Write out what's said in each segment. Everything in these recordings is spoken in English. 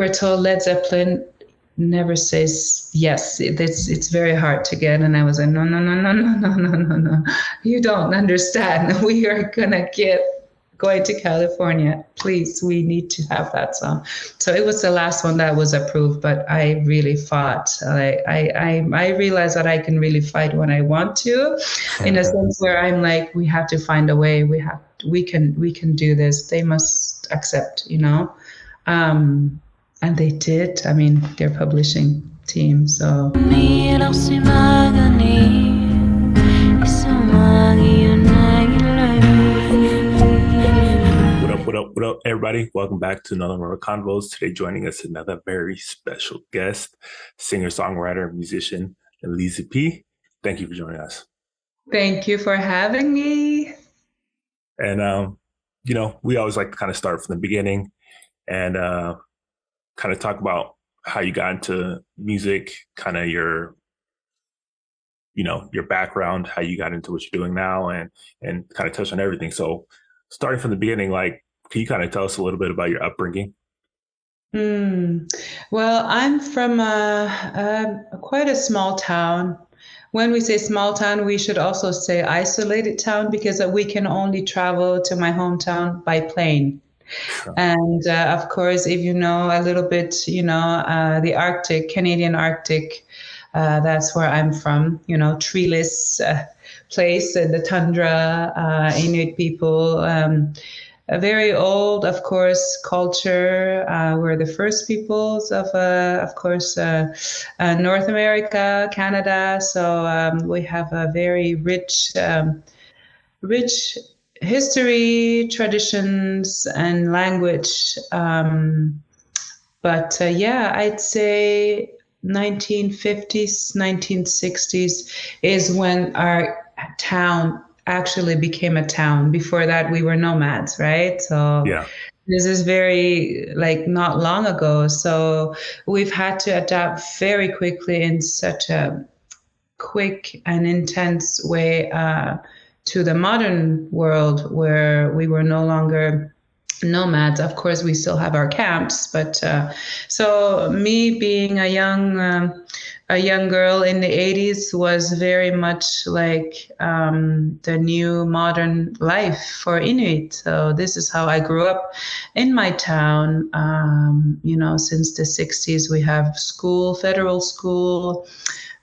were told Led Zeppelin never says yes. It's very hard to get. And I was like, no, no, no, no, no, no, no, no, no. You don't understand. We are gonna get going to California. Please, we need to have that song. So it was the last one that was approved, but I really fought. I realized that I can really fight when I want to, in a sense where I'm like, we have to find a way. We can do this. They must accept, and they did. I mean, their publishing team. So. What up, everybody? Welcome back to another one of our Convos. Today, joining us another very special guest, singer-songwriter, musician, Elisapie. Thank you for joining us. Thank you for having me. And, we always like to kind of start from the beginning and kind of talk about how you got into music, kind of your background, how you got into what you're doing now, and kind of touch on everything. So starting from the beginning, can you kind of tell us a little bit about your upbringing? Well, I'm from quite a small town. When we say small town, we should also say isolated town, because we can only travel to my hometown by plane. Sure. And of course, if you know a little bit, the Arctic, Canadian Arctic, that's where I'm from, treeless place in the tundra, Inuit people, a very old, of course, culture. We're the first peoples of course, North America, Canada. So we have a very rich history, traditions, and language. But I'd say 1950s, 1960s is when our town actually became a town. Before that, we were nomads, right? So yeah. This is very not long ago. So we've had to adapt very quickly in such a quick and intense way to the modern world, where we were no longer nomads. Of course, we still have our camps, but so me being a young girl in the 80s was very much like the new modern life for Inuit. So this is how I grew up in my town. Since the 60s, we have school, federal school.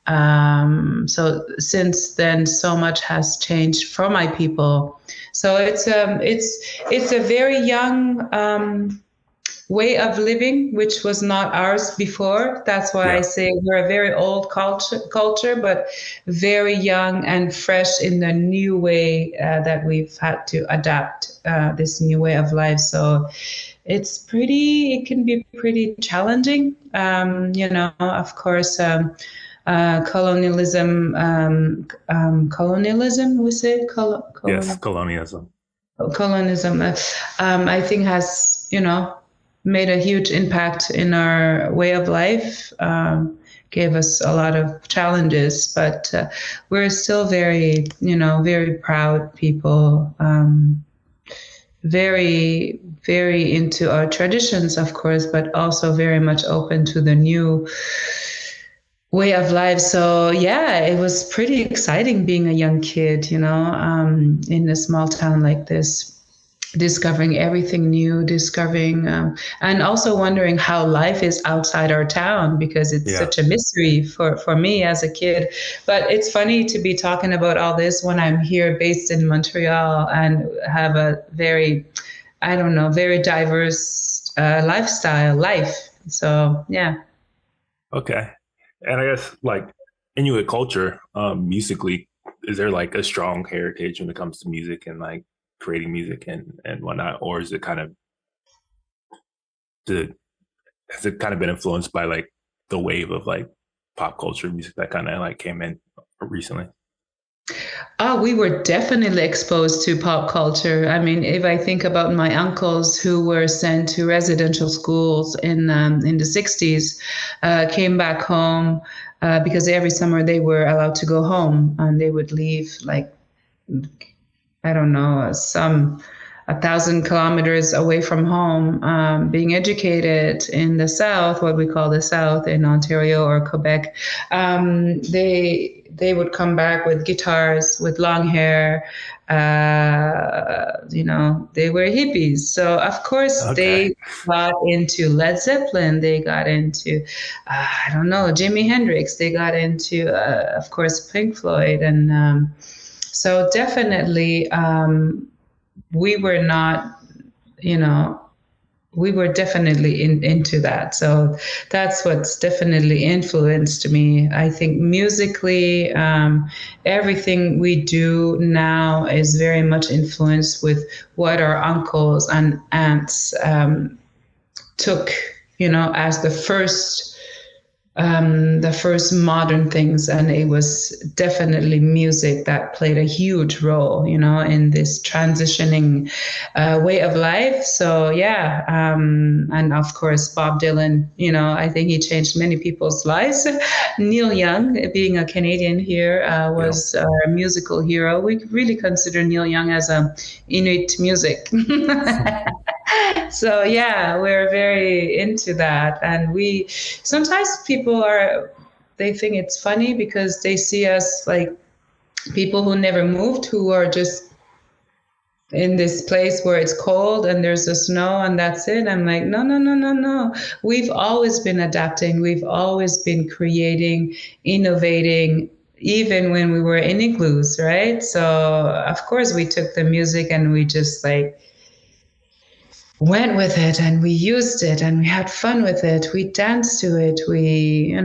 So since then, so much has changed for my people. So it's a very young way of living, which was not ours before. That's why I say we're a very old culture, but very young and fresh in the new way that we've had to adapt this new way of life. So it can be pretty challenging. Of course. Colonialism, we say? Yes, colonialism. Colonialism, I think has, made a huge impact in our way of life, gave us a lot of challenges, but we're still very, very proud people, very, very into our traditions, of course, but also very much open to the new way of life. So it was pretty exciting being a young kid, in a small town like this, discovering everything new, and also wondering how life is outside our town, because it's such a mystery for me as a kid. But it's funny to be talking about all this when I'm here based in Montreal and have a very, very diverse life. So, yeah. Okay. And I guess Inuit culture, musically, is there a strong heritage when it comes to music and creating music and whatnot, or is it has it kind of been influenced by the wave of pop culture music that kind of came in recently? We were definitely exposed to pop culture. I mean, if I think about my uncles who were sent to residential schools in the 60s, came back home because every summer they were allowed to go home, and they would leave some 1,000 kilometers away from home, being educated in the South, what we call the South in Ontario or Quebec, they would come back with guitars, with long hair. They were hippies, so of course Okay. they got into Led Zeppelin. They got into, I don't know, Jimi Hendrix. They got into, of course, Pink Floyd, and so definitely we were not, you know, we were definitely into that. So that's what's definitely influenced me. I think musically, everything we do now is very much influenced with what our uncles and aunts took, as the first modern things, and it was definitely music that played a huge role, in this transitioning way of life. So yeah, and of course Bob Dylan. I think he changed many people's lives. Neil Young, being a Canadian here, Yeah. was our musical hero. We really consider Neil Young as a Inuit music. So yeah, we're very into that, and we sometimes people they think it's funny because they see us like people who never moved, who are just in this place where it's cold and there's the snow and that's it. I'm like, no, no, no, no, no. We've always been adapting. We've always been creating, innovating, even when we were in igloos, right? So of course we took the music and we just like went with it, and we used it, and we had fun with it. We danced to it. We,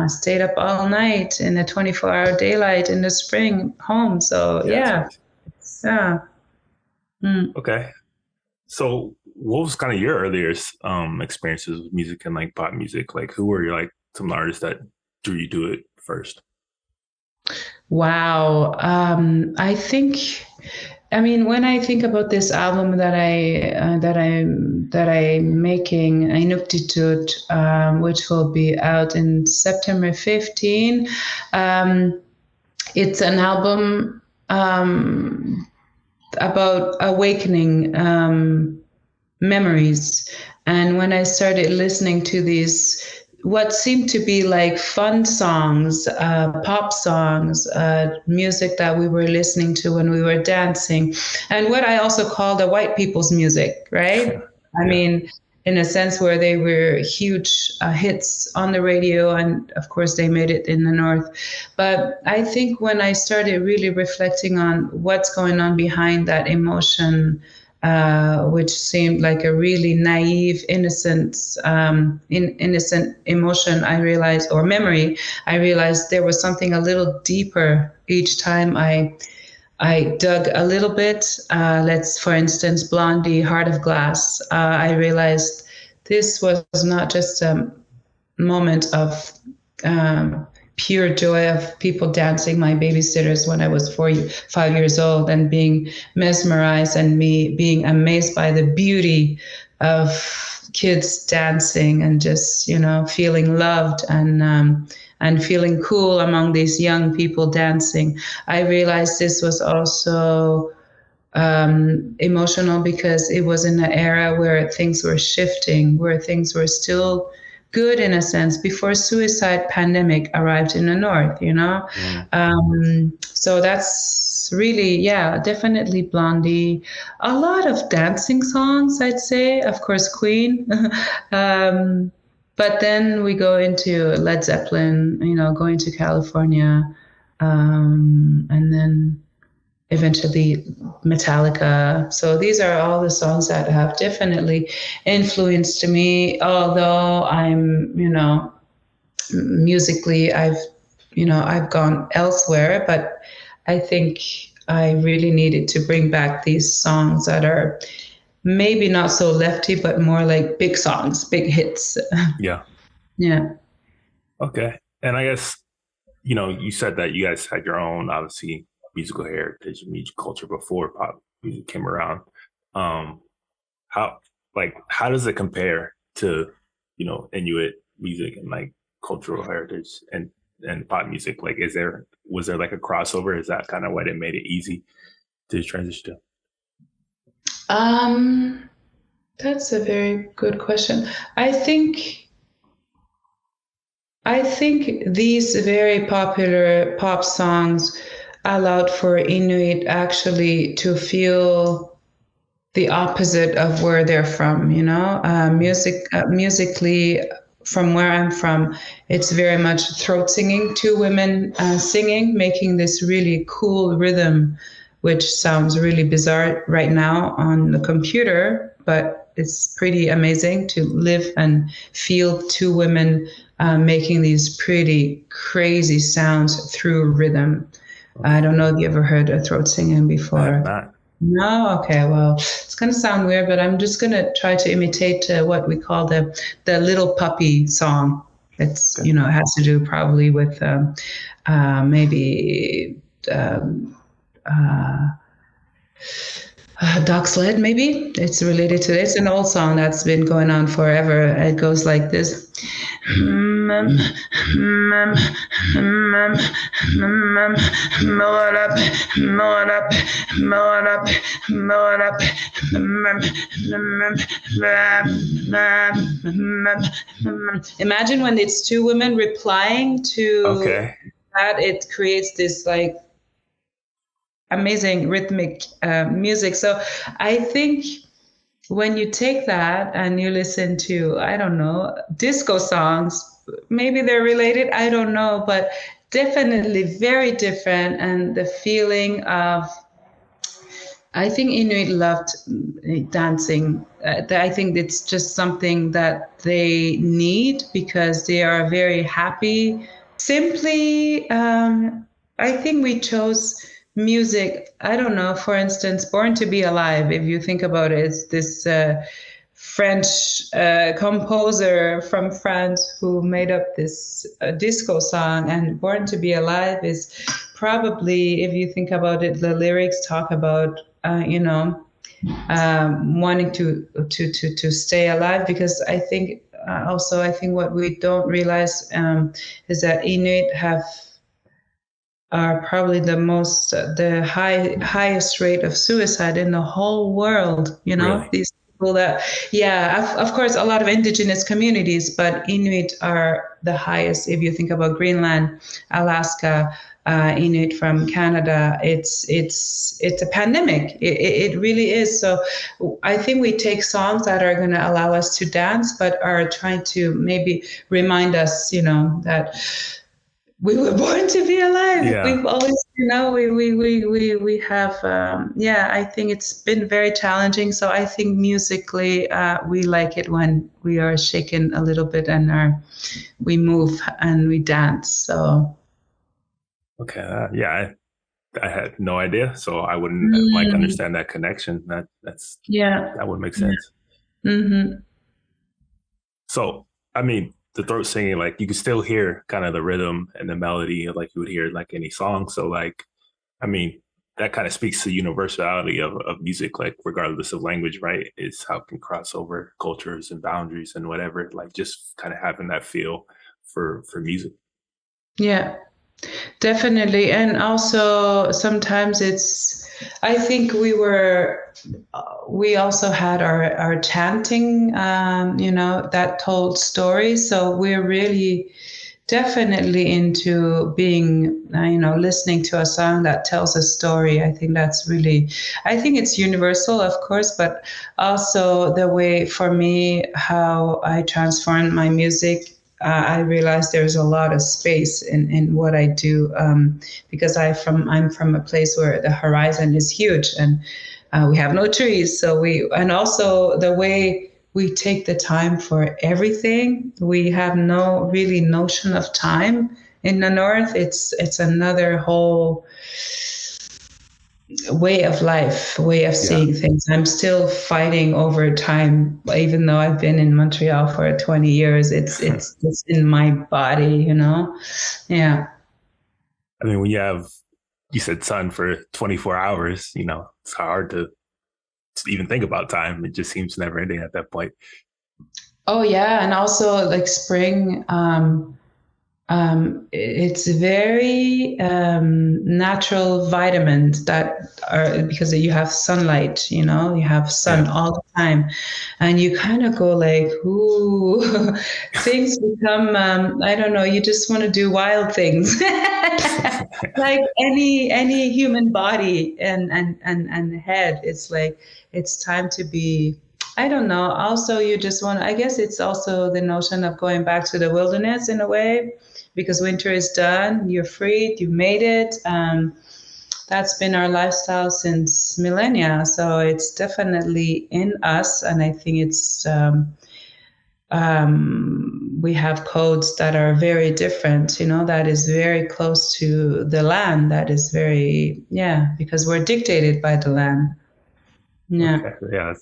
stayed up all night in the 24-hour daylight in the spring home. So Yeah, it's yeah, nice. yeah. Mm. Okay. So what was kind of your earliest experiences with music and like pop music? Like who were your like some artists that drew you to it first? Wow. I think. I mean, when I think about this album that I'm making, Inuktitut, which will be out in September 15, it's an album about awakening memories. And when I started listening to these, what seemed to be like fun songs, pop songs, music that we were listening to when we were dancing, and what I also call the white people's music, right? I Yeah. mean, in a sense where they were huge hits on the radio, and of course they made it in the North. But I think when I started really reflecting on what's going on behind that emotion, which seemed like a really naive, innocent emotion, I realized, or memory, I realized there was something a little deeper each time I dug a little bit. Let's, for instance, Blondie, Heart of Glass. I realized this was not just a moment of pure joy of people dancing, my babysitters, when I was 5 years old, and being mesmerized, and me being amazed by the beauty of kids dancing, and just feeling loved, and feeling cool among these young people dancing. I realized this was also emotional because it was in an era where things were shifting, where things were still good in a sense before suicide pandemic arrived in the North. Mm. So that's really, yeah, definitely Blondie. A lot of dancing songs, I'd say, of course, Queen. um, but then we go into Led Zeppelin, going to California, and then eventually Metallica. So these are all the songs that have definitely influenced me. Although I'm, musically, I've gone elsewhere, but I think I really needed to bring back these songs that are maybe not so lefty, but more like big songs, big hits. Yeah. Yeah. Okay. And I guess, you said that you guys had your own, obviously, musical heritage, music culture before pop music came around. Um, how how does it compare to, Inuit music and like cultural heritage and pop music? Like, was there like a crossover? Is that kind of what it made it easy to transition to? Um, that's a very good question. I think I think these very popular pop songs allowed for Inuit actually to feel the opposite of where they're from, you know. Musically, from where I'm from, it's very much throat singing, two women singing, making this really cool rhythm, which sounds really bizarre right now on the computer, but it's pretty amazing to live and feel two women making these pretty crazy sounds through rhythm. Okay. I don't know if you ever heard a throat singing I have before. not. No, okay. Well, it's gonna sound weird, but I'm just gonna try to imitate what we call the little puppy song. It's Okay. it has to do probably with maybe um, uh, Dog Sled, maybe. It's related to It's an old song that's been going on forever. It goes like this. Imagine when it's two women replying to Okay. that, it creates this like amazing rhythmic music. So I think when you take that and you listen to, I don't know, disco songs, maybe they're related, I don't know, but definitely very different. And the feeling of, I think Inuit loved dancing. I think it's just something that they need because they are very happy. Simply, I think we chose music. I don't know, for instance, Born to Be Alive, if you think about it, it's this French composer from France who made up this disco song. And Born to Be Alive is probably, if you think about it, the lyrics talk about, wanting to stay alive. Because I think also, I think what we don't realize is that Inuit have are probably the highest rate of suicide in the whole world. Really? These people that, yeah, of course, a lot of indigenous communities, but Inuit are the highest. If you think about Greenland, Alaska, Inuit from Canada, it's a pandemic. It really is. So I think we take songs that are going to allow us to dance, but are trying to maybe remind us, that we were born to be alive. Yeah. We've always, we have, yeah, I think it's been very challenging. So I think musically, we like it when we are shaken a little bit and we move and we dance. So, Okay. Yeah. I had no idea, so I wouldn't like mm, understand that connection. yeah, That would make yeah. sense. Hmm. So, I mean, the throat singing, like you can still hear kind of the rhythm and the melody, like you would hear like any song. So, like, I mean, that kind of speaks to universality of music, like regardless of language, right? It's how it can cross over cultures and boundaries and whatever. Like just kind of having that feel for music. Yeah. Definitely. And also sometimes I think we also had our chanting, that told stories. So we're really definitely into being, listening to a song that tells a story. I think it's universal, of course, but also the way for me, how I transform my music. I realize there's a lot of space in what I do, because I'm from a place where the horizon is huge and we have no trees. And also the way we take the time for everything. We have no really notion of time in the north. It's another whole way of life, way of Yeah. seeing things. I'm still fighting over time, even though I've been in Montreal for 20 years. It's in my body, Yeah. I mean, when you said sun for 24 hours, it's hard to even think about time. It just seems never ending at that point. Oh yeah, and also like spring. It's very natural vitamins that are because you have sunlight, you know, you have sun Yeah. all the time, and you kind of go like, ooh, things become, I don't know, you just want to do wild things. Like any human body and head, it's like it's time to be. I don't know. Also, you just want. I guess it's also the notion of going back to the wilderness in a way, because winter is done. You're free. You made it. That's been our lifestyle since millennia. So it's definitely in us, and I think it's. We have codes that are very different, you know, that is very close to the land. That is very, yeah, because we're dictated by the land. Yeah. Okay.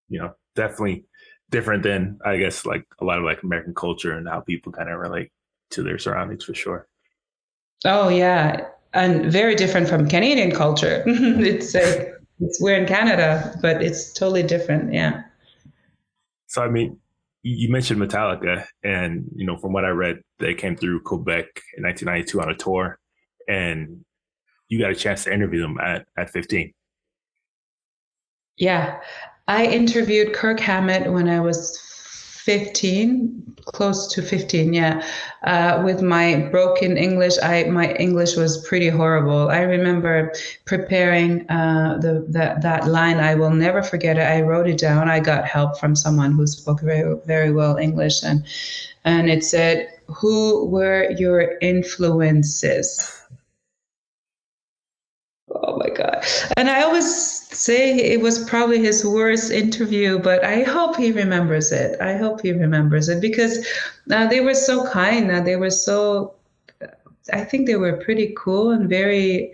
Yeah. Definitely different than I guess like a lot of like American culture and how people kind of relate to their surroundings for sure. Oh, yeah. And very different from Canadian culture. It's like, we're in Canada, but it's totally different. Yeah. So I mean, you mentioned Metallica, and from what I read, they came through Quebec in 1992 on a tour, and you got a chance to interview them at 15. Yeah. I interviewed Kirk Hammett when I was 15, close to 15, yeah. With my broken English, my English was pretty horrible. I remember preparing that line. I will never forget it. I wrote it down. I got help from someone who spoke very, very well English, and it said, "Who were your influences?" Oh my God. And I always say it was probably his worst interview, but I hope he remembers it. I hope he remembers it because they were so kind. They were so, I think they were pretty cool and very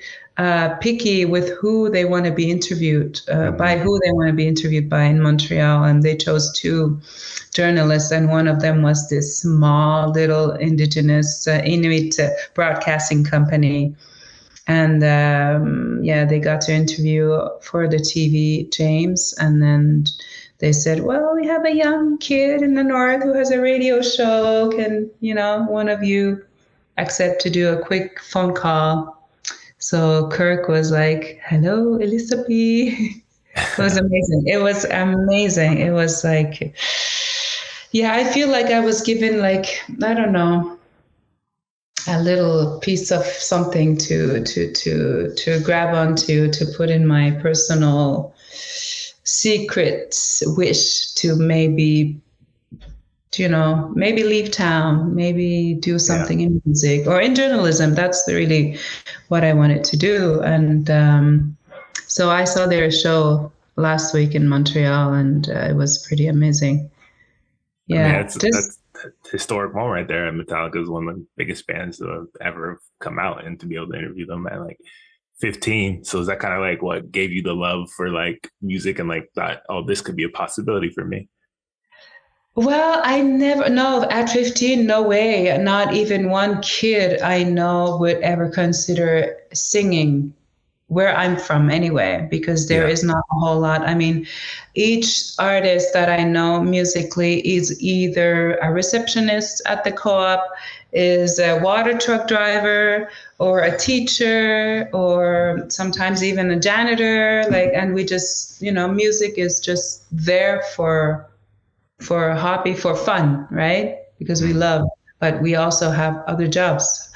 picky with who they want to be interviewed, by Mm-hmm. who they want to be interviewed by in Montreal. And they chose two journalists, and one of them was this small little indigenous Inuit broadcasting company, and yeah, they got to interview for the TV James, and then they said, well, we have a young kid in the north who has a radio show. Can, one of you accept to do a quick phone call? So Kirk was like, hello, Elisapie. It was amazing. It was amazing. It was like, yeah, I feel like I was given, like, I don't know, a little piece of something to grab onto, to put in my personal secret wish to maybe, maybe leave town, maybe do Yeah. something in music or in journalism. That's really what I wanted to do. And so I saw their show last week in Montreal, and it was pretty amazing. I mean, Yeah, just that's a historic moment right there. And Metallica is one of the biggest bands to have ever come out, and to be able to interview them at like 15. So is that kind of like what gave you the love for like music and like thought, oh, this could be a possibility for me? Well, I never, no, at 15, no way. Not even one kid I know would ever consider singing where I'm from anyway, because there Yeah. is not a whole lot. I mean, each artist that I know musically is either a receptionist at the co-op, is a water truck driver, or a teacher, or sometimes even a janitor. Like, and we just, music is just there for a hobby, for fun, right? Because we Mm. love, but we also have other jobs.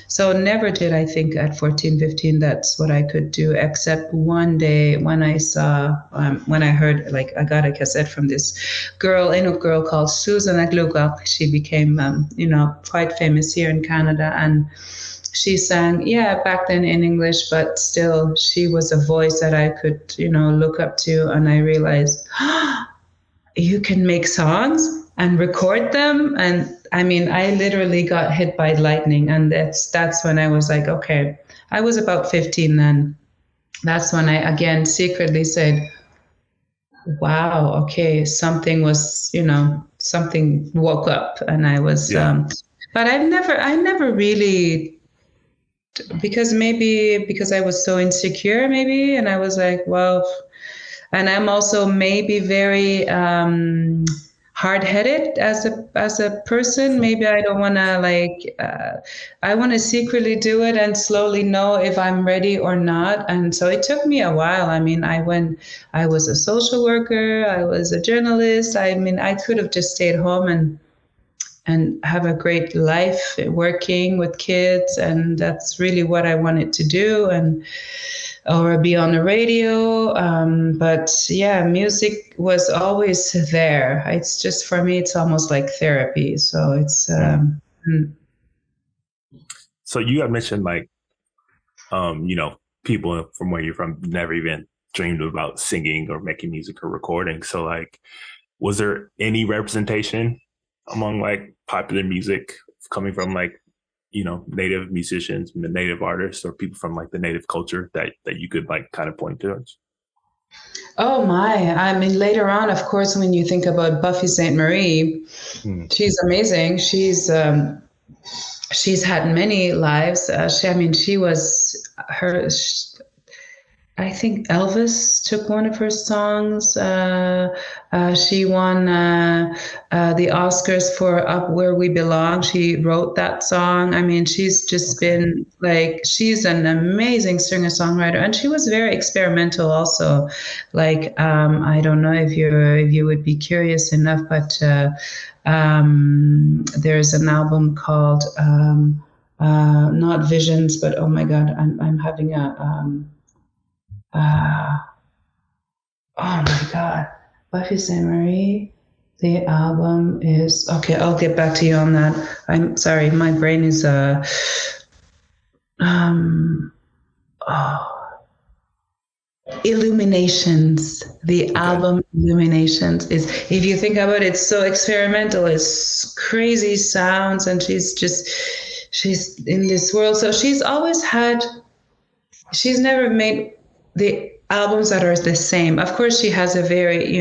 So never did I think at 14, 15, that's what I could do, except one day when I saw, when I heard, like, I got a cassette from this girl, Inuk girl called Susan Aglugak. She became, quite famous here in Canada. And she sang, yeah, back then in English, but still she was a voice that I could, look up to. And I realized, you can make songs and record them. And I mean, I literally got hit by lightning, and that's when I was like, okay. I was about 15 then. That's when I again secretly said, wow, okay, something was, something woke up. And I was Yeah. but I never really, because I was so insecure, maybe. And I was like, well, and I'm also maybe very hard-headed as a person. Maybe I don't want to I want to secretly do it and slowly know if I'm ready or not. And so it took me a while. I mean, I was a social worker, I was a journalist. I mean, I could have just stayed home and have a great life working with kids, and that's really what I wanted to do, and or be on the radio. But yeah, music was always there. It's just, for me, it's almost like therapy. So it's So you had mentioned like people from where you're from never even dreamed about singing or making music or recording. So like, was there any representation among like popular music coming from like, native musicians, native artists, or people from like the native culture that you could like kind of point towards? Oh my. I mean, later on, of course, when you think about Buffy St. Marie, she's amazing. She's had many lives. She was her. I think Elvis took one of her songs. She won the Oscars for Up Where We Belong. She wrote that song. I mean, she's just been like, she's an amazing singer-songwriter, and she was very experimental also. Like, I don't know if you would be curious enough, but there's an album called not Visions, but oh my God, I'm having oh my God, Buffy St. Marie. The album is okay. I'll get back to you on that. I'm sorry, my brain is Illuminations. The album Illuminations is, if you think about it, it's so experimental. It's crazy sounds, and she's in this world. So she's never made the albums that are the same. Of course, she has a very,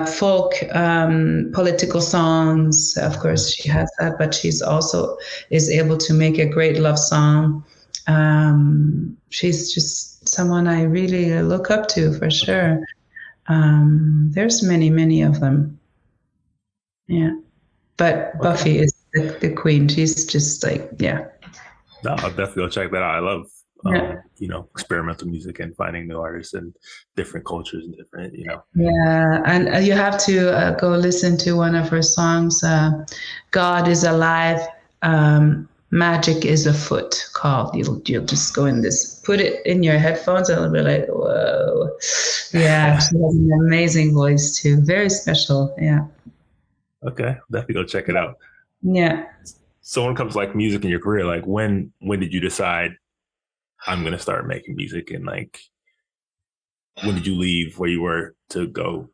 folk, political songs. Of course, she has that, but she's also is able to make a great love song. She's just someone I really look up to, for sure. There's many, many of them. Yeah. But Buffy is the queen. She's just like, yeah. No, I'll definitely go check that out. I love experimental music and finding new artists and different cultures and different, Yeah, and you have to go listen to one of her songs, God is Alive, Magic is Afoot, called. You'll just go in this, put it in your headphones, and it'll be like, whoa. Yeah, she has an amazing voice too. Very special, yeah. Okay, definitely go check it out. Yeah. So when it comes to like music in your career, like when did you decide I'm going to start making music, and like, when did you leave where you were to go,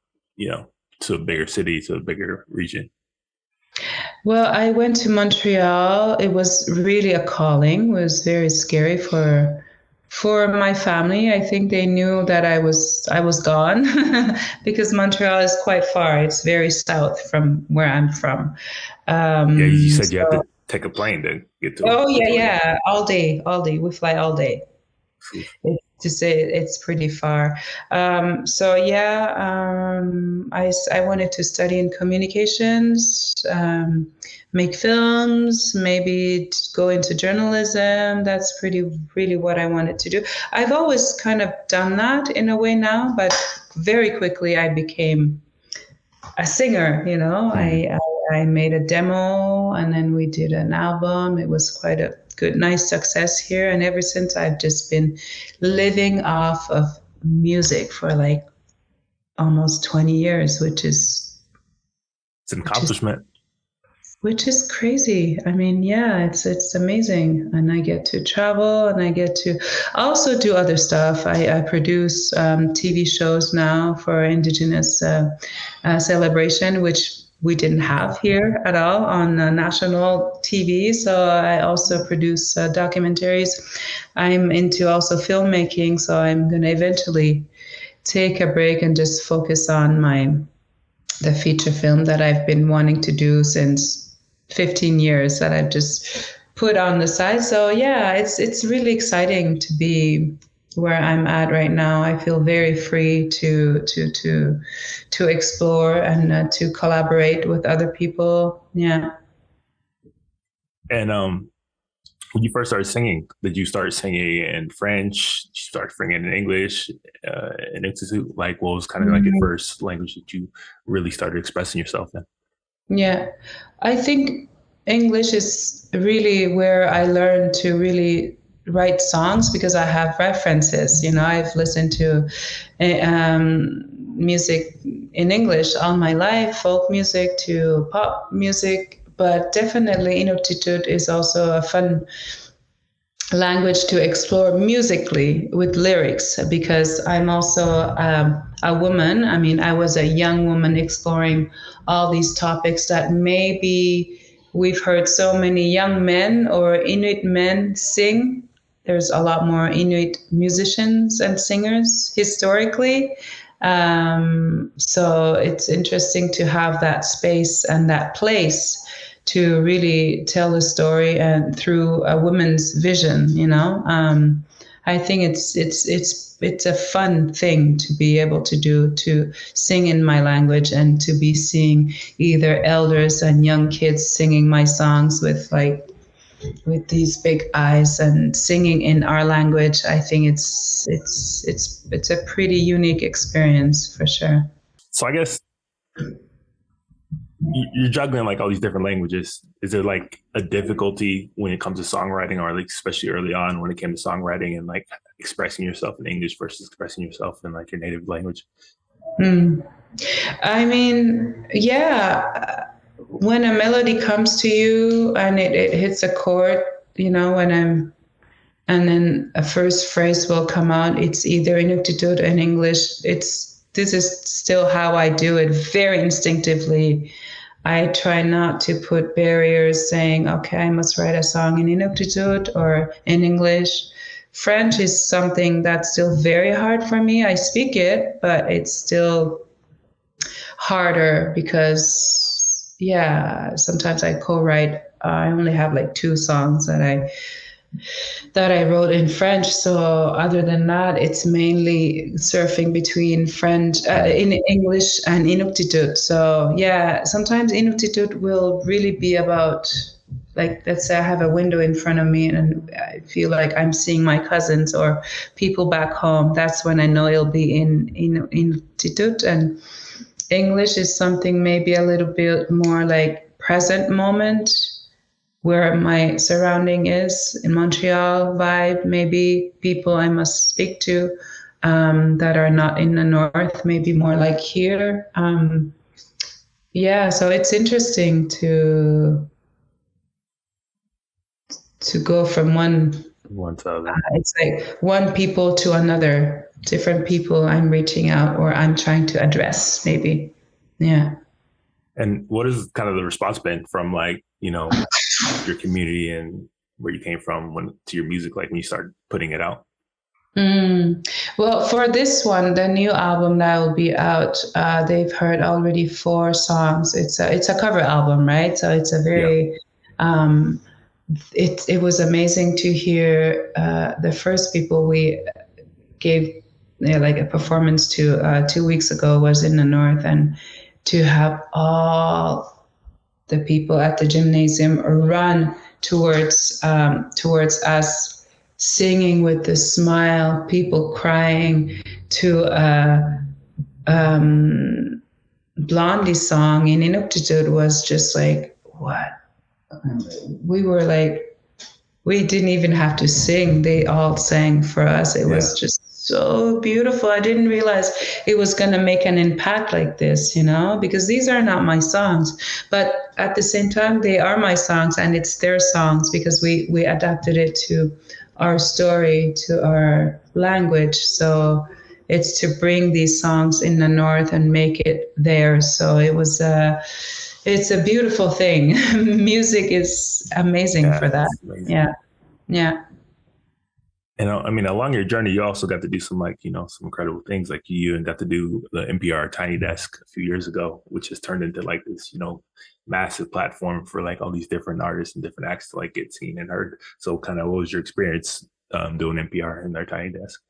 to a bigger city, to a bigger region? Well, I went to Montreal. It was really a calling. It was very scary for my family. I think they knew that I was gone because Montreal is quite far. It's very south from where I'm from. Yeah, you said you have to take a plane to get to. Oh yeah, all day. We fly all day. It's pretty far. So yeah, I wanted to study in communications, make films, maybe go into journalism. That's really what I wanted to do. I've always kind of done that in a way now, but very quickly I became a singer. I made a demo, and then we did an album. It was quite a good, nice success here. And ever since, I've just been living off of music for like almost 20 years, which is... It's an accomplishment. Which is crazy. I mean, yeah, it's amazing. And I get to travel, and I get to also do other stuff. I produce TV shows now for Indigenous celebration, which we didn't have here at all on national TV. So I also produce documentaries. I'm into also filmmaking. So I'm going to eventually take a break and just focus on the feature film that I've been wanting to do since 15 years, that I've just put on the side. So yeah, it's really exciting to be where I'm at right now. I feel very free to explore and to collaborate with other people. Yeah. And when you first started singing, did you start singing in French? Did you start singing in English? Inuktitut, like what was kind of like your Mhm. first language that you really started expressing yourself in? Yeah. I think English is really where I learned to really write songs because I have references. I've listened to music in English all my life, folk music to pop music, but definitely Inuktitut is also a fun language to explore musically with lyrics because I'm also a woman. I mean, I was a young woman exploring all these topics that maybe we've heard so many young men or Inuit men sing. There's a lot more Inuit musicians and singers historically. So it's interesting to have that space and that place to really tell a story and through a woman's vision. I think it's a fun thing to be able to do, to sing in my language and to be seeing either elders and young kids singing my songs with these big eyes and singing in our language. I think it's a pretty unique experience for sure. So I guess you're juggling like all these different languages. Is there like a difficulty when it comes to songwriting, or like especially early on when it came to songwriting and like expressing yourself in English versus expressing yourself in like your native language? Hmm. I mean, yeah, when a melody comes to you and it hits a chord, and then a first phrase will come out, it's either Inuktitut in English. This is still how I do it very instinctively. I try not to put barriers saying, okay, I must write a song in Inuktitut or in English. French is something that's still very hard for me. I speak it, but it's still harder because, yeah, sometimes I co-write. I only have like two songs that I wrote in French. So other than that, it's mainly surfing between French, in English and Inuktitut. So yeah, sometimes Inuktitut will really be about, like, let's say I have a window in front of me and I feel like I'm seeing my cousins or people back home. That's when I know it'll be in Inuktitut. And English is something maybe a little bit more like present moment where my surrounding is in Montreal vibe, maybe people I must speak to that are not in the north, maybe more like here. Yeah, so it's interesting to go from One to the other. it's like one people to another, different people I'm reaching out or I'm trying to address, maybe. Yeah. And what is kind of the response been from like, your community and where you came from when to your music, like when you started putting it out? Mm. Well, for this one, the new album that will be out, they've heard already four songs. It's a cover album, right? So it's a Yeah. very um, it was amazing to hear the first people we gave like a performance to 2 weeks ago was in the north, and to have all the people at the gymnasium run towards us, singing with the smile, people crying to a Blondie song in Inuktitut was just like, what? We were like, we didn't even have to sing. They all sang for us. It Yeah. was just so beautiful. I didn't realize it was going to make an impact like this, because these are not my songs. But at the same time, they are my songs and it's their songs because we adapted it to our story, to our language. So it's to bring these songs in the north and make it theirs. So it's a beautiful thing. Music is amazing Yeah. for that. It's amazing. Yeah. Yeah. And I mean, along your journey, you also got to do some like, some incredible things. Like you and got to do the NPR Tiny Desk a few years ago, which has turned into like this, massive platform for like all these different artists and different acts to like get seen and heard. So kind of what was your experience doing NPR in their Tiny Desk?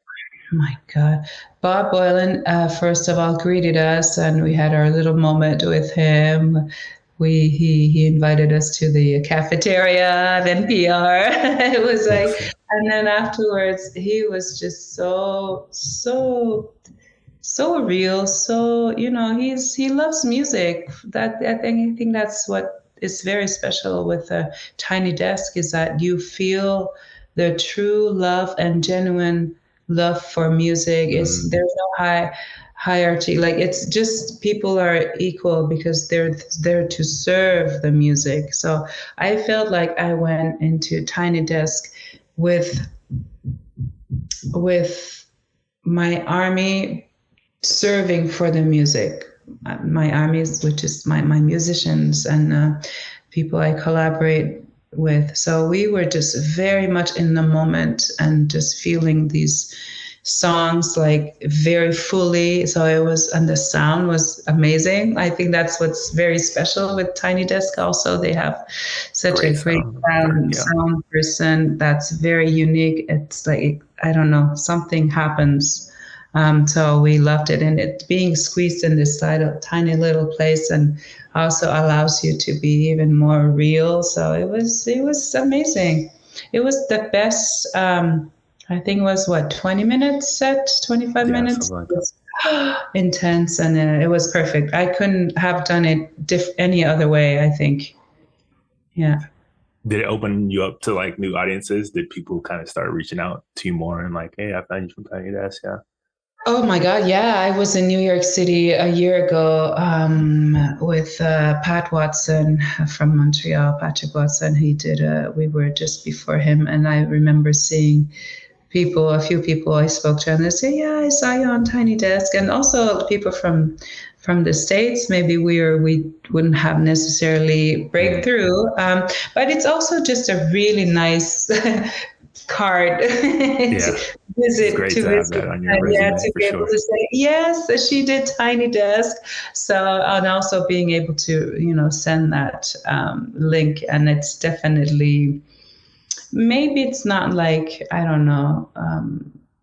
My God. Bob Boylan, first of all, greeted us, and we had our little moment with him. He invited us to the cafeteria of NPR. It was like, and then afterwards, he was just so real. So he loves music. That I think that's what is very special with a tiny desk is that you feel the true love and genuine love for music. Is Mm, there's no hierarchy. Like it's just people are equal because they're there to serve the music. So I felt like I went into tiny desk with with my army serving for the music. My armies, which is my musicians and people I collaborate with. So we were just very much in the moment and just feeling these songs like very fully. So it was, and the sound was amazing. I think that's what's very special with Tiny Desk. Also, they have such a great great sound. Very, yeah. sound person that's very unique. It's like, I don't know, something happens. So we loved it, and it being squeezed in this tiny little place, and also allows you to be even more real. So it was amazing. It was the best. I think it was what 20 minutes set, 25 Yeah, minutes. something like It that. was intense, and it was perfect. I couldn't have done it any other way. I think. Yeah. Did it open you up to like new audiences? Did people kind of start reaching out to you more and like, hey, I found you from Tiny Desk? Yeah. Oh my God, yeah. I was in New York City a year ago with Pat Watson from Montreal, Patrick Watson. We were just before him. And I remember seeing a few people I spoke to, and they say, yeah, I saw you on Tiny Desk. And also people from the States, maybe we wouldn't have necessarily Mm. breakthrough. But it's also just a really nice card Yeah. to It's great to to have visit that on your and yeah, resume to for be able sure. to say yes, she did Tiny Desk. So and also being able to send that link, and it's definitely, maybe it's not like, I don't know,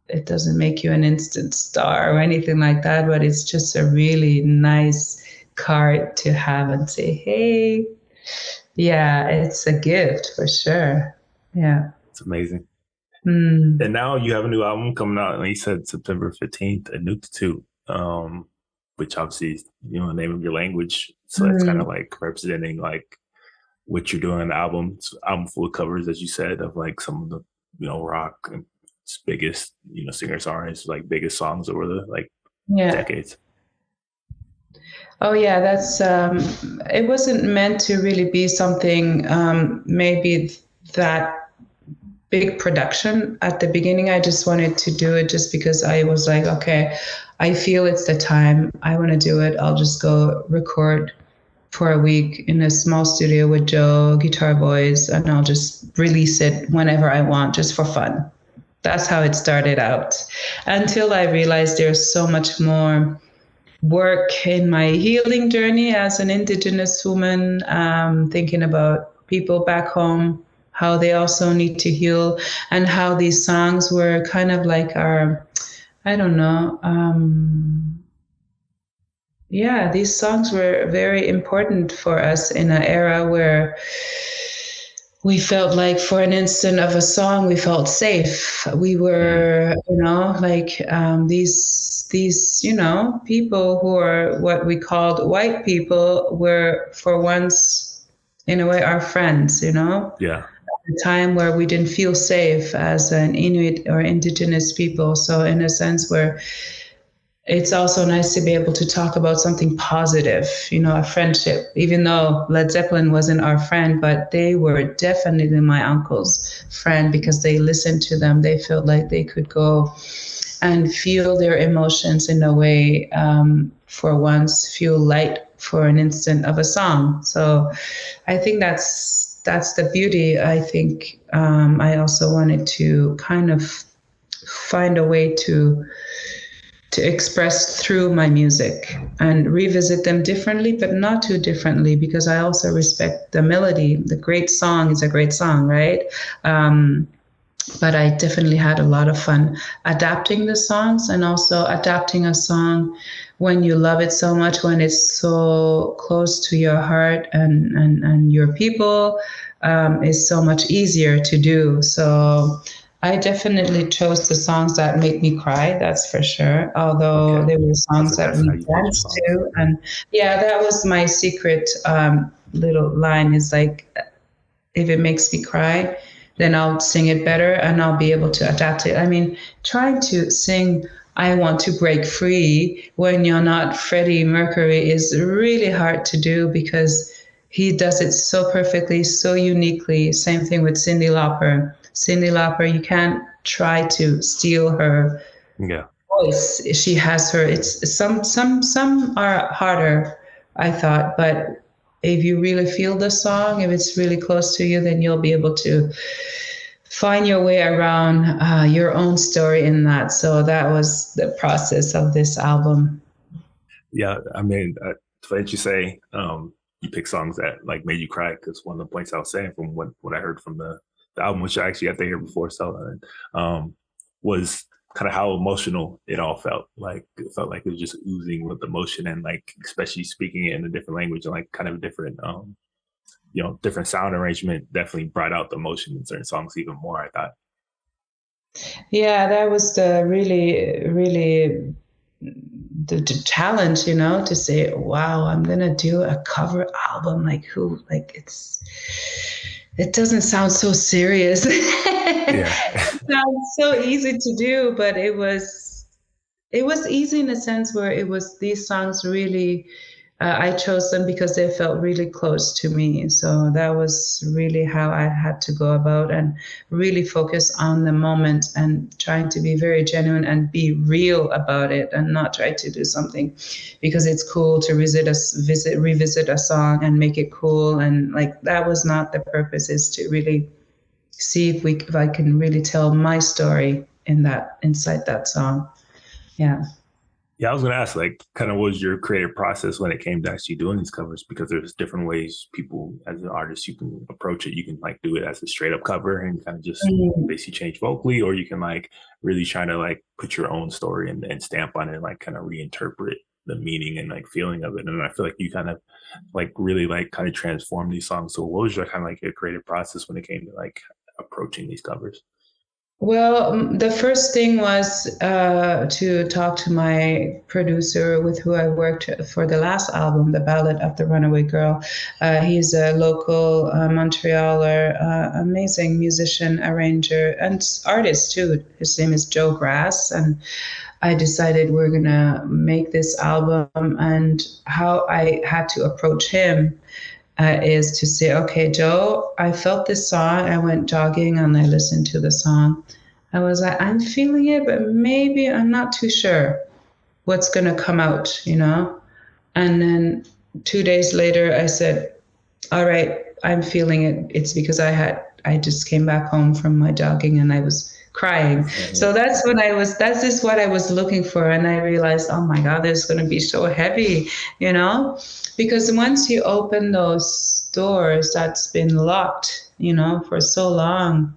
it doesn't make you an instant star or anything like that, but it's just a really nice card to have and say, hey, yeah, it's a gift for sure. Yeah. It's amazing. Mm. And now you have a new album coming out, and you said September 15th, Inuktitut, which obviously is, the name of your language. So that's kind Mm. of like representing like what you're doing on the album. It's an album full of covers, as you said, of like some of the, rock and biggest, singer-songwriters, like biggest songs over the like Yeah. decades. Oh yeah, that's it wasn't meant to really be something maybe that big production at the beginning. I just wanted to do it just because I was like, okay, I feel it's the time. I want to do it. I'll just go record for a week in a small studio with Joe, guitar voice, and I'll just release it whenever I want, just for fun. That's how it started out. Until I realized there's so much more work in my healing journey as an Indigenous woman, thinking about people back home, how they also need to heal, and how these songs were kind of like our, I don't know, yeah, these songs were very important for us in an era where we felt like for an instant of a song we felt safe. We Mm. were like these people who are what we called white people were for once in a way our friends, Yeah. a time where we didn't feel safe as an Inuit or indigenous people. So in a sense where it's also nice to be able to talk about something positive, a friendship, even though Led Zeppelin wasn't our friend, but they were definitely my uncle's friend because they listened to them. They felt like they could go and feel their emotions in a way, for once, feel light for an instant of a song. So I think that's the beauty. I think I also wanted to kind of find a way to express through my music and revisit them differently, but not too differently, because I also respect the melody. The great song is a great song, right? Um, but I definitely had a lot of fun adapting the songs, and also adapting a song when you love it so much, when it's so close to your heart and your people, is so much easier to do. So I definitely chose the songs that make me cry, that's for sure. Although Okay. there were I was songs like, that that's we how you pick your danced songs. to. And yeah, that was my secret little line, is like, if it makes me cry, then I'll sing it better and I'll be able to adapt it. I mean, trying to sing I Want to Break Free when you're not Freddie Mercury is really hard to do, because he does it so perfectly, so uniquely. Same thing with Cyndi Lauper. Cyndi Lauper, you can't try to steal her Yeah. voice. She has her. It's some are harder, I thought, but if you really feel the song, if it's really close to you, then you'll be able to find your way around your own story in that. So that was the process of this album. Yeah. I mean, it's funny that you say you pick songs that like made you cry, because one of the points I was saying from what I heard from the album, which I actually got to hear before, so was kind of how emotional it all felt. Like it felt like it was just oozing with emotion, and like especially speaking it in a different language and like kind of a different different sound arrangement definitely brought out the emotion in certain songs even more, I thought. Yeah, that was the really, really the challenge, to say, wow, I'm gonna do a cover album. Like who? Like it doesn't sound so serious. Yeah. It sounds so easy to do, but it was easy in a sense where it was these songs really, I chose them because they felt really close to me. So that was really how I had to go about and really focus on the moment and trying to be very genuine and be real about it, and not try to do something because it's cool to revisit a song and make it cool. And like, that was not the purpose, is to really see if I can really tell my story inside that song. Yeah. Yeah, I was going to ask, like, kind of what was your creative process when it came to actually doing these covers? Because there's different ways people, as an artist, you can approach it. You can like do it as a straight up cover and kind of just Mm. basically change vocally, or you can like really try to like put your own story and stamp on it, and like kind of reinterpret the meaning and like feeling of it. And I feel like you kind of like really like kind of transform these songs. So what was your kind of like your creative process when it came to like approaching these covers? Well, the first thing was to talk to my producer with who I worked for the last album, The Ballad of the Runaway Girl. He's a local Montrealer, amazing musician, arranger, and artist too. His name is Joe Grass. And I decided we're going to make this album, and how I had to approach him is to say, okay, Joe, I felt this song. I went jogging and I listened to the song. I was like, I'm feeling it, but maybe I'm not too sure what's going to come out. And then 2 days later, I said, all right, I'm feeling it. It's because I just came back home from my jogging and I was crying. So that's just what I was looking for. And I realized, oh my God, it's going to be so heavy, you know, because once you open those doors that's been locked, for so long,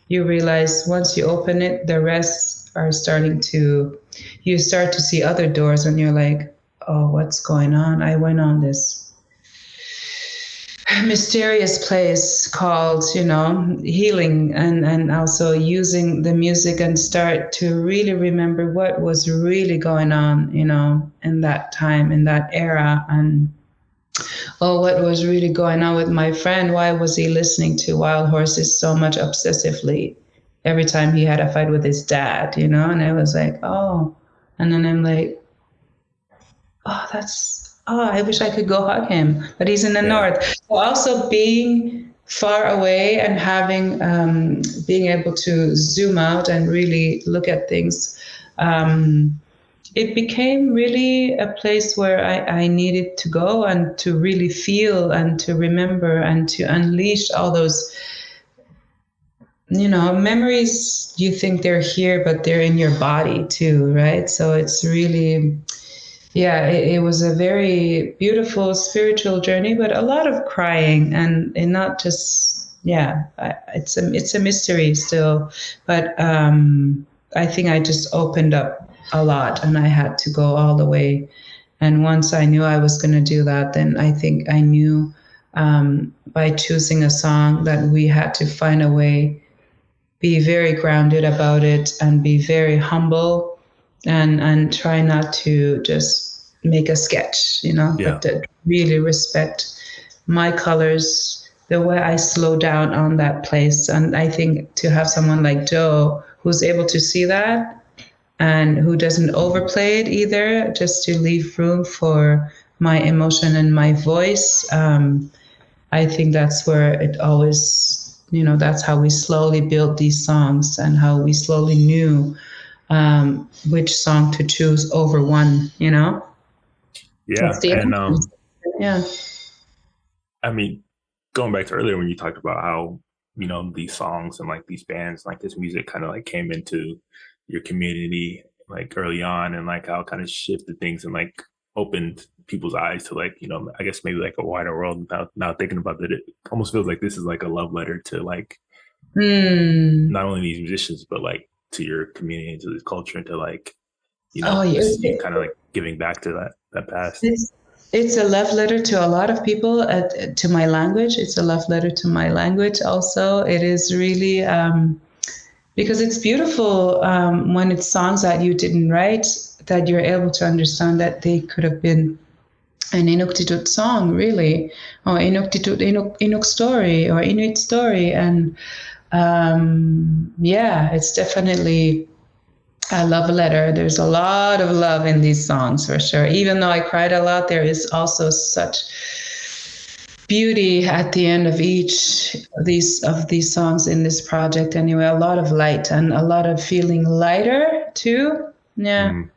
you realize once you open it, the rest are you start to see other doors and you're like, oh, what's going on? I went on this mysterious place called, healing, and also using the music, and start to really remember what was really going on, in that time, in that era. And oh, what was really going on with my friend? Why was he listening to Wild Horses so much obsessively every time he had a fight with his dad, And I was like, oh, and then I'm like, I wish I could go hug him, but he's in the Yeah. north. So also being far away and having, being able to zoom out and really look at things, it became really a place where I needed to go and to really feel and to remember and to unleash all those, memories. You think they're here, but they're in your body too, right? So it's really, yeah, it was a very beautiful spiritual journey, but a lot of crying, and not just yeah, it's a mystery still, but I think I just opened up a lot, and I had to go all the way. And once I knew I was going to do that, then I think I knew by choosing a song that we had to find a way, be very grounded about it, and be very humble, and try not to just make a sketch, Yeah. but to really respect my colors, the way I slow down on that place. And I think to have someone like Joe who's able to see that and who doesn't overplay it either, just to leave room for my emotion and my voice. I think that's where it always, that's how we slowly built these songs, and how we slowly knew which song to choose over one. Yeah. It's the And yeah. I mean, going back to earlier when you talked about how, these songs and like these bands, like this music kind of like came into your community like early on, and like how it kind of shifted things and like opened people's eyes to like, I guess maybe like a wider world. Now thinking about it, it almost feels like this is like a love letter to like Mm. not only these musicians, but like to your community and to this culture, and to like, Oh, just you kind of like giving back to that past. it's a love letter to a lot of people, to my language. It's a love letter to my language also. It is really, because it's beautiful when it's songs that you didn't write, that you're able to understand that they could have been an Inuktitut song, really, or Inuk story, or Inuit story. And yeah, it's definitely a love letter. There's a lot of love in these songs for sure. Even though I cried a lot, there is also such beauty at the end of each of these songs in this project. Anyway, a lot of light and a lot of feeling lighter too. Yeah. Mm.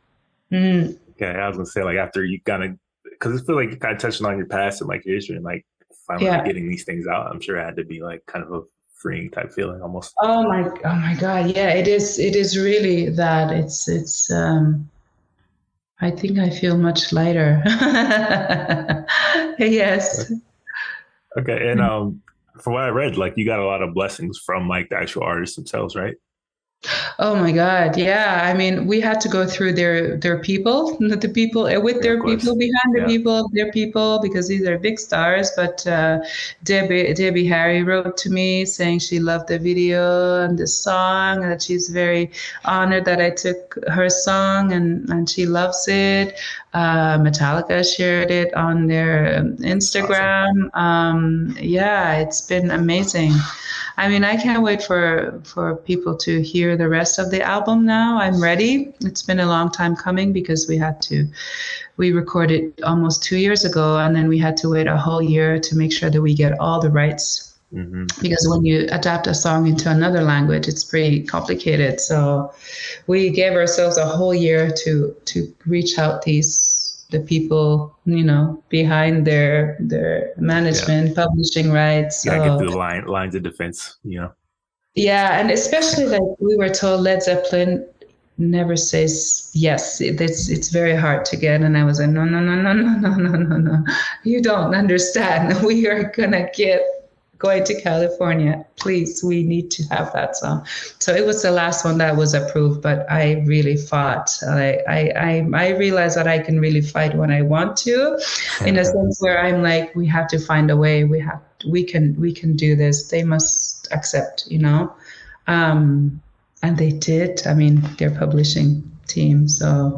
Mm. Yeah, I was gonna say like after you kind of, because I feel like you kind of touching on your past and like your history and like finally like Yeah. getting these things out. I'm sure it had to be like kind of a freeing type feeling almost. Oh my God. Yeah, it is really that. It's I think I feel much lighter. Yes. Okay, and from what I read, like you got a lot of blessings from like the actual artists themselves, right? Oh my God. Yeah. I mean, we had to go through their people, the people with Yeah, of their people course. behind the Yeah, people of their people, because these are big stars. But Debbie Harry wrote to me saying she loved the video and the song, and that she's very honored that I took her song, and she loves it. Metallica shared it on their that's awesome. Instagram. Yeah, it's been amazing. I mean, I can't wait for people to hear the rest of the album now. I'm ready. It's been a long time coming because we recorded almost 2 years ago, and then we had to wait a whole year to make sure that we get all the rights. Hmm. Because when you adapt a song into another language, it's pretty complicated. So we gave ourselves a whole year to reach out the people, behind their Yeah, management, publishing rights. you gotta get So through the lines of defense. yeah, and especially like we were told Led Zeppelin never says yes. It's very hard to get, and I was like, no, no, no, no, no, no, no, no, no. You don't understand. We are gonna get going to California. Please, we need to have that song. So it was the last one that was approved, but I really fought. I realized that I can really fight when I want to, in a sense where I'm like, we have to find a way. We can do this. They must accept. Um, and they did. I mean, their publishing team. So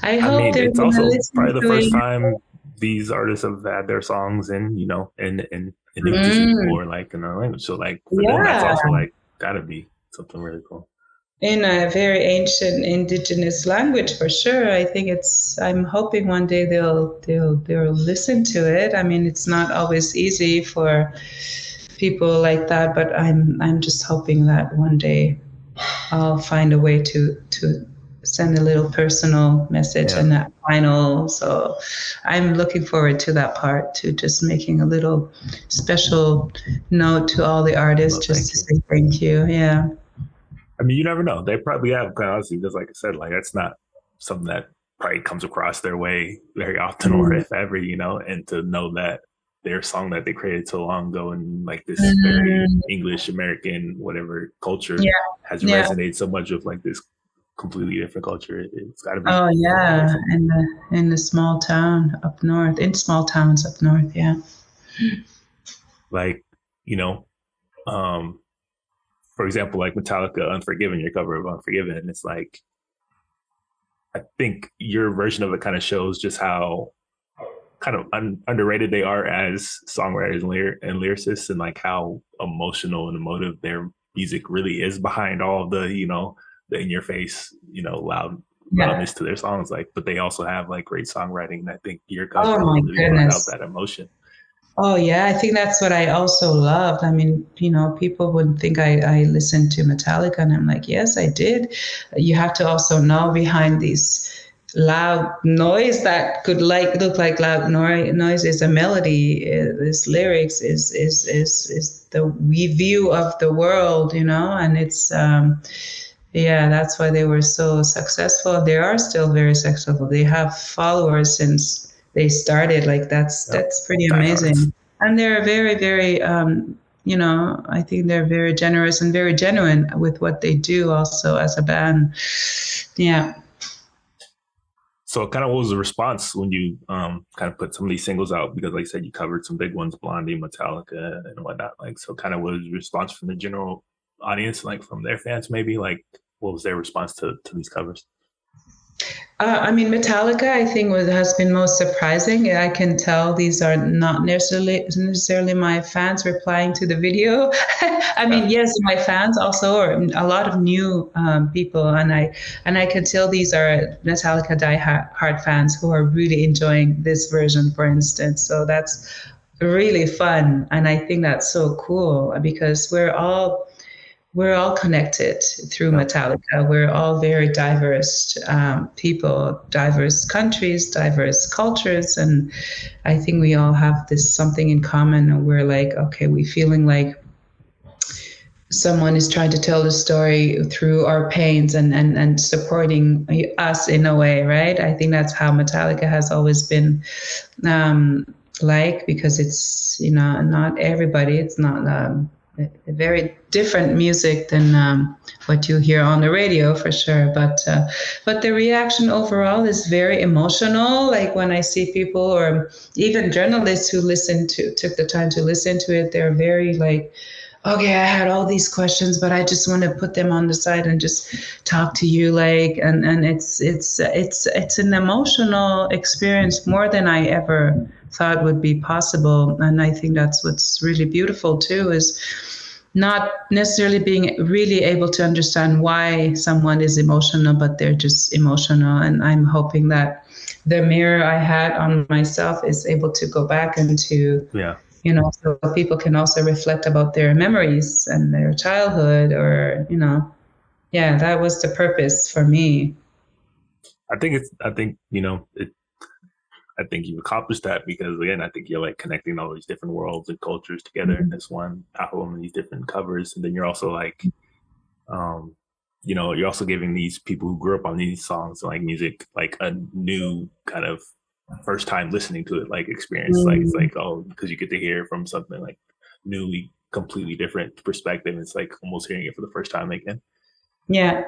I I hope mean, they're it's gonna also listen probably the to first it. time these artists have had their songs in Inuktitut Mm, or like in a language. So like for them, that's yeah, also like gotta be something really cool. in a very ancient indigenous language for sure. I think I'm hoping one day they'll listen to it. I mean, it's not always easy for people like that, but I'm just hoping that one day I'll find a way to send a little personal message Yeah. and that final. So I'm looking forward to that part, to just making a little special note to all the Well, artists, just thank to you. say thank you. Yeah. I mean, you never know. They probably have, kind of honestly, just like I said, like that's not something that probably comes across their way very often or Mm. if ever, and to know that their song that they created so long ago, and like this very Mm, English American whatever culture yeah, has yeah. resonated so much with like this completely different culture. It's got to be Oh yeah, wonderful. in the small town up north, in small towns up north, yeah. Like, you know, um, for example, like Metallica, Unforgiven, your cover of Unforgiven, and it's like I think your version of it kind of shows just how kind of underrated they are as songwriters and lyricists, and like how emotional and emotive their music really is behind all the the in your face Yeah. loudness to their songs. Like, but they also have like great songwriting, and I think your Oh cover my really brought out goodness. that emotion. Oh yeah, I think that's what I also loved. I mean, people would think I listened to Metallica, and I'm like, yes, I did. You have to also know behind these loud noise that could look like loud noise is a melody. This lyrics is the view of the world, and it's yeah, that's why they were so successful. They are still very successful. They have followers since they started. Like Yep. that's pretty Diehards. amazing. And they're very, very, I think they're very generous and very genuine with what they do also as a band. Yeah. So, kind of, what was the response when you kind of put some of these singles out? Because, like I said, you covered some big ones, Blondie, Metallica, and whatnot. Like, so kind of, what was the response from the general audience, like from their fans, maybe? Like, what was their response to these covers? I mean, Metallica, I think, has been most surprising. I can tell these are not necessarily my fans replying to the video. I Yeah, mean, yes, my fans also are a lot of new people, and I can tell these are Metallica die-hard fans who are really enjoying this version, for instance. So that's really fun, and I think that's so cool because we're all connected through yeah. Metallica. We're all very diverse people, diverse countries, diverse cultures, and I think we all have this something in common. And we're like, okay, we feeling like someone is trying to tell the story through our pains and supporting us in a way, right? I think that's how Metallica has always been because it's not everybody. It's not a very different music than what you hear on the radio for sure. But the reaction overall is very emotional. Like when I see people or even journalists who took the time to listen to it, they're very like, okay, I had all these questions, but I just want to put them on the side and just talk to you, like, and it's an emotional experience more than I ever thought would be possible. And I think that's what's really beautiful too, is not necessarily being really able to understand why someone is emotional, but they're just emotional. And I'm hoping that the mirror I had on myself is able to go back into, Yeah. so people can also reflect about their memories and their childhood, or yeah, that was the purpose for me. I think, I think you've accomplished that because again, I think you're like connecting all these different worlds and cultures together in this one album and these different covers. And then you're also like, um, you're also giving these people who grew up on these songs and like music, like a new kind of first time listening to it, like experience. Like, it's Mm, like, oh, because you get to hear from something like newly, completely different perspective. It's like almost hearing it for the first time again. yeah.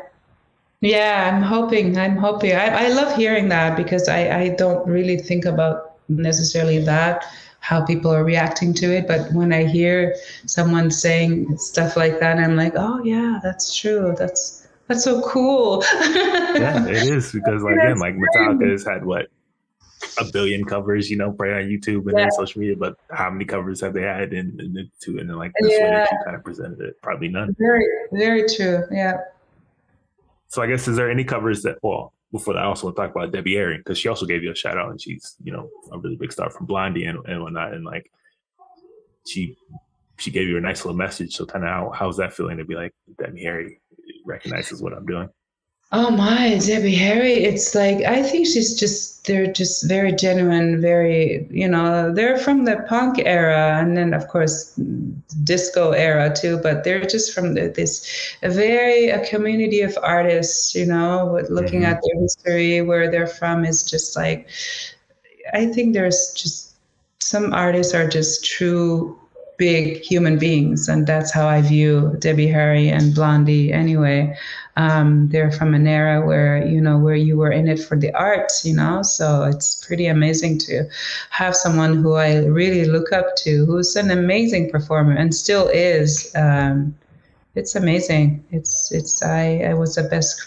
Yeah, I'm hoping. I love hearing that because I don't really think about necessarily that, how people are reacting to it. But when I hear someone saying stuff like that, I'm like, oh yeah, that's true. That's so cool. Yeah, it is because like again, That's like Metallica great. has had what a billion covers, probably on YouTube and Yeah, then social media. But how many covers have they had in the two? And then like this way yeah, that you kind of presented it, probably none. very, very true. Yeah. So I guess is there any covers that? Well, before that, I also want to talk about Debbie Harry because she also gave you a shout out, and she's a really big star from Blondie and whatnot, and like she she gave you a nice little message. So kind of how's that feeling to be like Debbie Harry recognizes what I'm doing? Oh my, Debbie Harry. It's like, I think they're just very genuine, very, they're from the punk era and then, of course, disco era too, but they're just from this a community of artists, looking Mm-hmm. at their history, where they're from is just like, I think there's just some artists are just true big human beings, and that's how I view Debbie Harry and Blondie anyway. They're from an era where, where you were in it for the arts, so it's pretty amazing to have someone who I really look up to, who's an amazing performer and still is. It's amazing. I was the best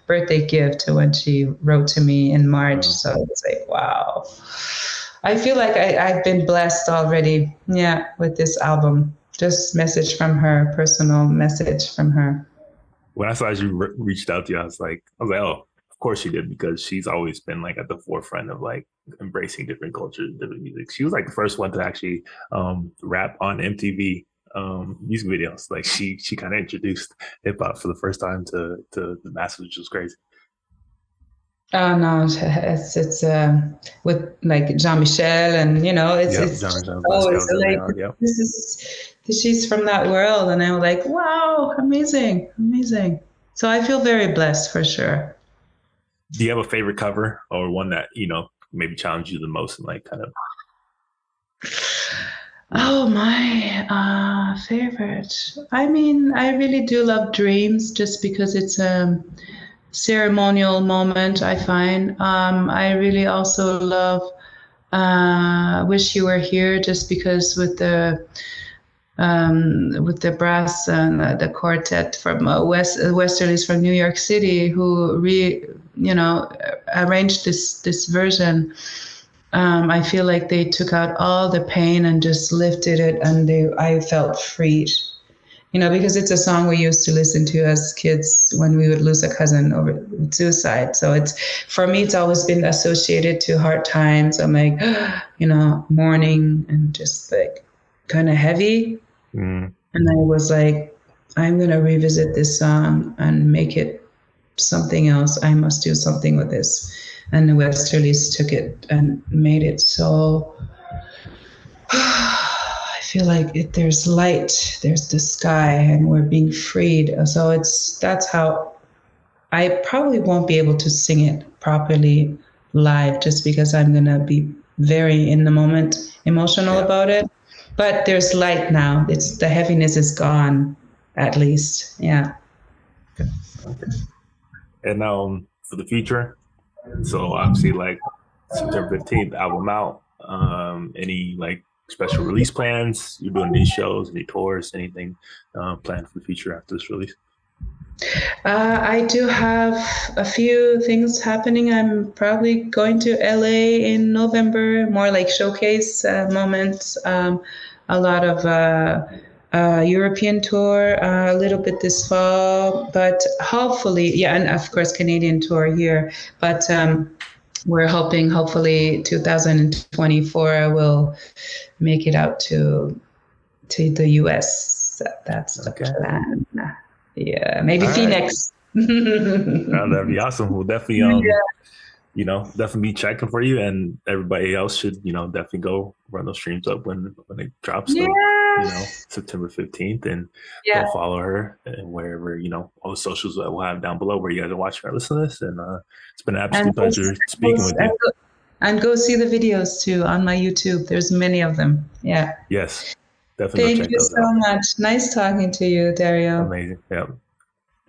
birthday gift when she wrote to me in March. So it's like, wow. I feel like I've been blessed already. Yeah, with this album. Just message from her, personal message from her. When I saw you reached out to you, I was like, oh, of course she did, because she's always been like at the forefront of like embracing different cultures, different music. She was like the first one to actually rap on MTV music videos. Like she kind of introduced hip hop for the first time to the masses, which was crazy. Oh no, it's with like Jean-Michel, and it's always like she's from that world, and I'm like, wow, amazing. So I feel very blessed for sure. Do you have a favorite cover, or one that maybe challenged you the most, and like kind of? Oh, my favorite. I mean, I really do love Dreams, just because it's a ceremonial moment, I find. I really also love Wish You Were Here, just because with the brass and the quartet from Westerlies from New York City, who arranged this version. I feel like they took out all the pain and just lifted it, and I felt freed. Because it's a song we used to listen to as kids when we would lose a cousin over suicide. So for me, it's always been associated to hard times. I'm like, mourning and just like kind of heavy. And I was like, I'm going to revisit this song and make it something else. I must do something with this. And the Westerlies took it and made it so... I feel like there's light, there's the sky, and we're being freed. So that's how I probably won't be able to sing it properly live, just because I'm going to be very in the moment, emotional about it. But there's light now. The heaviness is gone, at least. Yeah. Okay. And for the future, so obviously like September 15th, album out. Any like special release plans? You're doing these shows, any tours, anything planned for the future after this release? I do have a few things happening. I'm probably going to LA in November, more like showcase moments. A lot of European tour, a little bit this fall, but hopefully, and of course Canadian tour here. But we're hoping, hopefully 2024 will make it out to the US. That's the plan. Yeah, maybe all Phoenix. Right. That'd be awesome. We'll definitely definitely be checking for you, and everybody else should definitely go run those streams up when it drops. September 15th, and go follow her and wherever all the socials that we'll have down below where you guys are watching or listening to this. And it's been an absolute pleasure speaking with you. And go see the videos too on my YouTube. There's many of them. Yeah. Yes. Definitely. Thank you so much. Nice talking to you, Dario. Amazing. Yeah.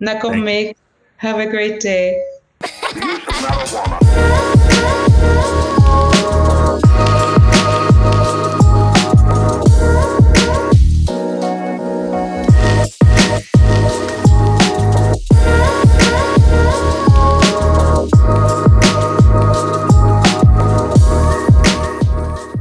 Nakomik. Have a great day.